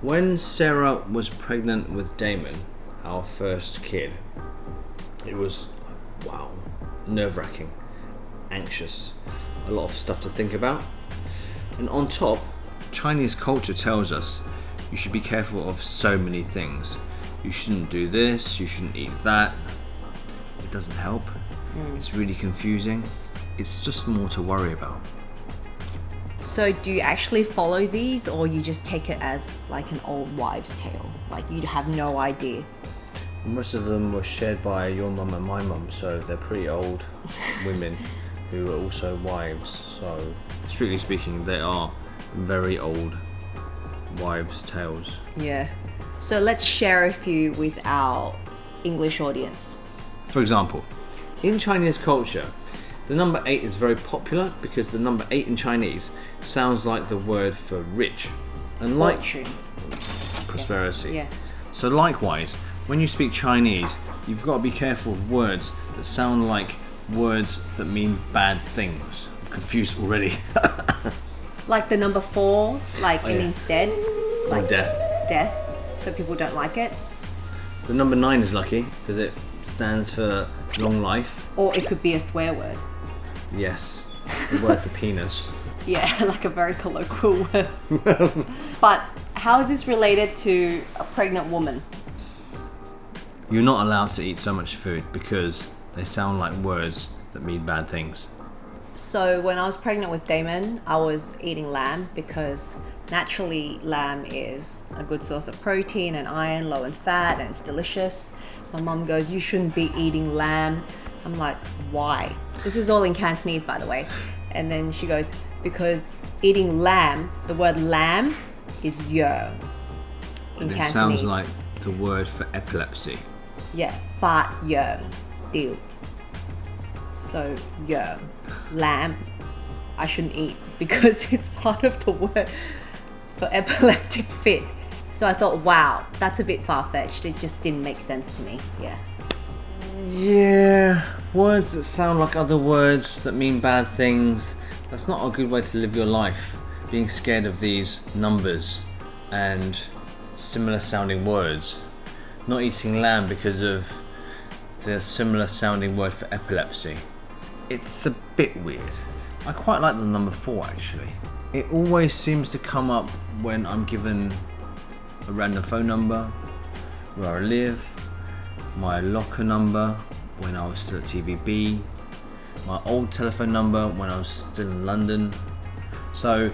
When Sarah was pregnant with Damon, our first kid, it was, wow, nerve-wracking, anxious, a lot of stuff to think about. And on top, Chinese culture tells us you should be careful of so many things. You shouldn't do this, you shouldn't eat that. It doesn't help. It's really confusing. It's just more to worry about. So do you actually follow these, or you just take it as like an old wives' tale? Like you have no idea? Most of them were shared by your mum and my mum, so they're pretty old women who are also wives. So, strictly speaking, they are very old wives' tales. Yeah. So let's share a few with our English audience. For example, in Chinese culture, the number 8 is very popular because the number 8 in Chinese sounds like the word for rich and like Fortune. prosperity. Yeah. So likewise, when you speak Chinese, you've got to be careful of words that sound like words that mean bad things. I'm confused already. Like the number 4, like it means dead. Or death. Death. So people don't like it. The number 9 is lucky because it stands for long life. Or it could be a swear word. Yes, the word for penis. Yeah, like a very colloquial word. But how is this related to a pregnant woman? You're not allowed to eat so much food because they sound like words that mean bad things. So when I was pregnant with Damon, I was eating lamb because naturally lamb is a good source of protein and iron, low in fat, and it's delicious. My mum goes, you shouldn't be eating lamb. I'm like, why? This is all in Cantonese, by the way. And then she goes, because eating lamb, the word lamb is yo in And it Cantonese. sounds like the word for epilepsy. Yeah, fat yo, deal. So yo, lamb, I shouldn't eat because it's part of the word for epileptic fit. So I thought, wow, that's a bit far-fetched. It just didn't make sense to me. Yeah. Yeah, words that sound like other words that mean bad things. That's not a good way to live your life. Being scared of these numbers and similar sounding words. Not eating lamb because of the similar sounding word for epilepsy. It's a bit weird. I quite like the number 4 actually. It always seems to come up when I'm given a random phone number, where I live, my locker number when I was still at TVB, my old telephone number when I was still in London. So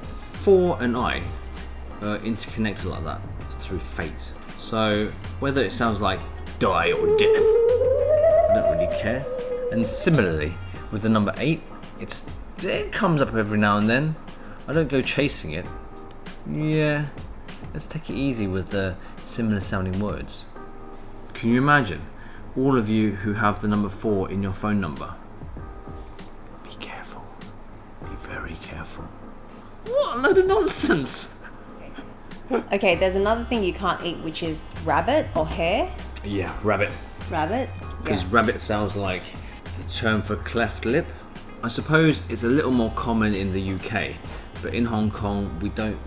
4 and I are interconnected like that through fate. So whether it sounds like die or death, I don't really care. And similarly with the number 8, it comes up every now and then. I don't go chasing it. Yeah, let's take it easy with the similar sounding words. Can you imagine all of you who have the number 4 in your phone number? Be careful. Be very careful. What a load of nonsense! Okay, there's another thing you can't eat, which is rabbit or hare. Yeah, rabbit. Rabbit? Because Yeah. rabbit sounds like the term for cleft lip. I suppose it's a little more common in the UK, but in Hong Kong we don't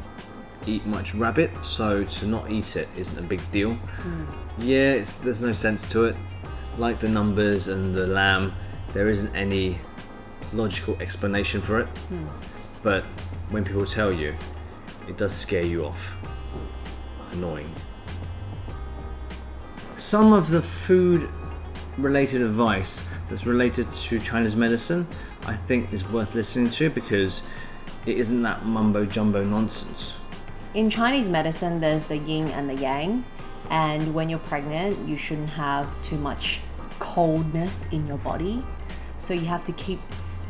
eat much rabbit, so to not eat it isn't a big deal. Yeah, there's no sense to it. Like the numbers and the lamb, there isn't any logical explanation for it. But when people tell you, it does scare you off. Annoying. Some of the food related advice that's related to Chinese medicine I think is worth listening to because it isn't that mumbo jumbo nonsense. In Chinese medicine, there's the yin and the yang. And when you're pregnant, you shouldn't have too much coldness in your body. So you have to keep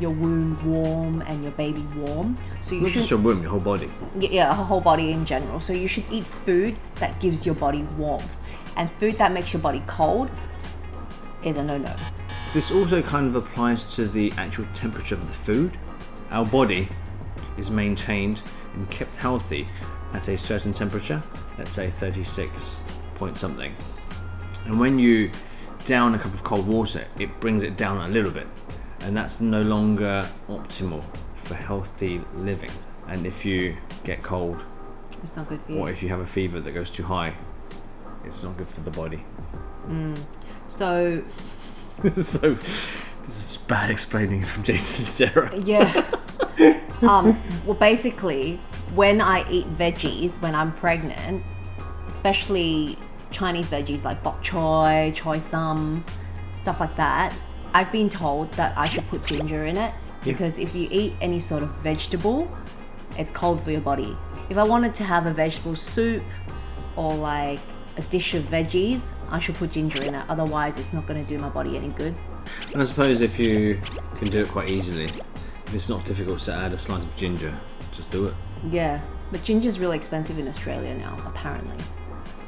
your womb warm and your baby warm. So you Not just your womb, your whole body. Yeah, her whole body in general. So you should eat food that gives your body warmth. And food that makes your body cold is a no-no. This also kind of applies to the actual temperature of the food. Our body is maintained and kept healthy at a certain temperature, let's say 36 point something. And when you down a cup of cold water, it brings it down a little bit. And that's no longer optimal for healthy living. And if you get cold, It's not good for you. Or if you have a fever that goes too high, it's not good for the body. So So this is bad explaining from Jason and Sarah. yeah. Well, basically, when I eat veggies when I'm pregnant, especially Chinese veggies like bok choy, choy sum, stuff like that, I've been told that I should put ginger in it because if you eat any sort of vegetable, it's cold for your body. If I wanted to have a vegetable soup or like a dish of veggies, I should put ginger in it. Otherwise, it's not going to do my body any good. And I suppose if you can do it quite easily, if it's not difficult to add a slice of ginger, just do it. Yeah, but ginger's really expensive in Australia now, apparently.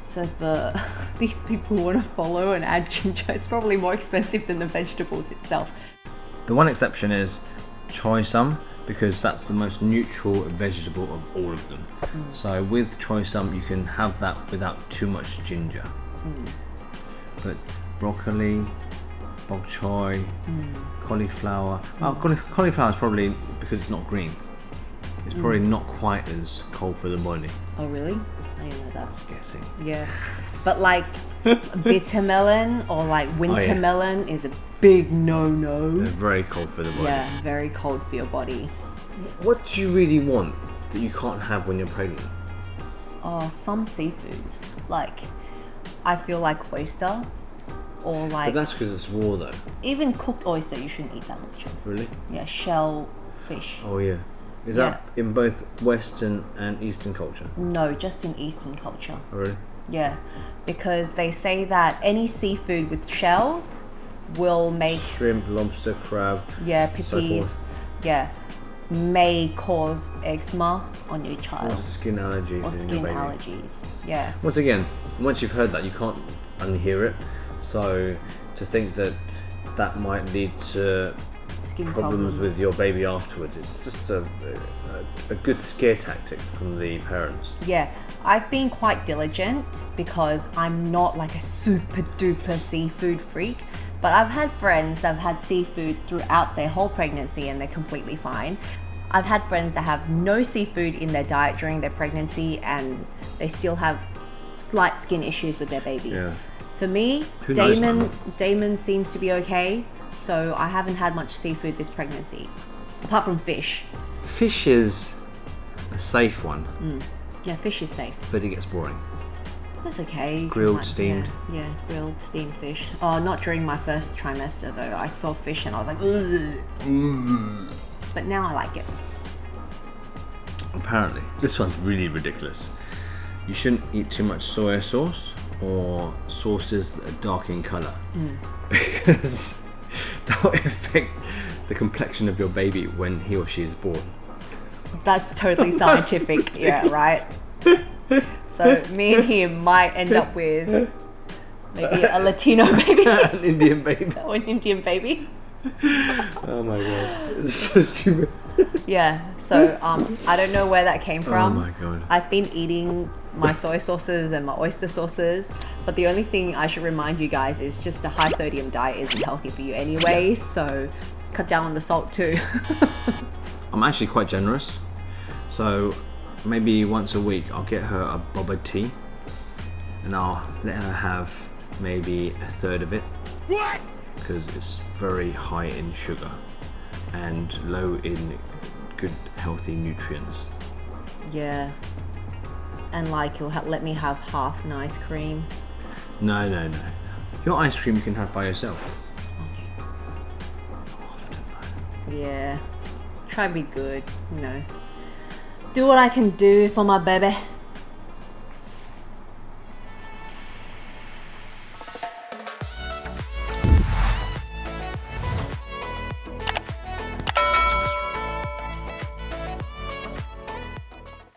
So for these people who want to follow and add ginger, it's probably more expensive than the vegetables itself. The one exception is choy sum, because that's the most neutral vegetable of all of them. So with choy sum, you can have that without too much ginger. But broccoli, bok choy, cauliflower. Cauliflower is probably because it's not green. It's probably not quite as cold for the body. Oh really? I didn't know that. Just guessing. Yeah, but like bitter melon or like winter yeah. melon is a big no-no. They're very cold for the body. Yeah, very cold for your body. What do you really want that you can't have when you're pregnant? Oh, some seafoods. Like, I feel like oyster or like... But that's because it's raw though. Even cooked oyster, you shouldn't eat that much of. Really? Yeah, shell fish. Oh yeah. Is that in both Western and Eastern culture? No, just in Eastern culture. Oh really? Yeah, because they say that any seafood with shells will make... Shrimp, lobster, crab. Yeah, so pippies. forth. Yeah, may cause eczema on your child. Or skin allergies. Or in skin your baby. allergies. Yeah. Once again, once you've heard that, you can't unhear it. So to think that that might lead to Skin problems with your baby afterwards, it's just a good scare tactic from the parents. Yeah, I've been quite diligent because I'm not like a super duper seafood freak, but I've had friends that have had seafood throughout their whole pregnancy and they're completely fine. I've had friends that have no seafood in their diet during their pregnancy and they still have slight skin issues with their baby. Yeah. For me, Who knows, man? Damon seems to be okay, so I haven't had much seafood this pregnancy, apart from fish. Fish is a safe one, Yeah, fish is safe. but it gets boring. That's okay. You can Grilled, steamed. Yeah, grilled, steamed fish. Oh, not during my first trimester though. I saw fish and I was like, ugh. But now I like it. Apparently, this one's really ridiculous. You shouldn't eat too much soy sauce or sauces that are dark in colour because that will affect the complexion of your baby when he or she is born. That's totally scientific. Yeah, right. So me and him might end up with maybe a Latino baby. An Indian baby. Or an Indian baby. Oh my god, it's so stupid. Yeah, so I don't know where that came from. Oh my god. I've been eating my soy sauces and my oyster sauces, but the only thing I should remind you guys is just a high sodium diet isn't healthy for you anyway, so cut down on the salt too. I'm actually quite generous, so maybe once a week I'll get her a boba tea and I'll let her have maybe a third of it because it's very high in sugar and low in good healthy nutrients. Yeah. And like you'll let me have half an ice cream. No. Your ice cream you can have by yourself. Okay. Often though. Yeah. Try to be good, you know. Do what I can do for my baby.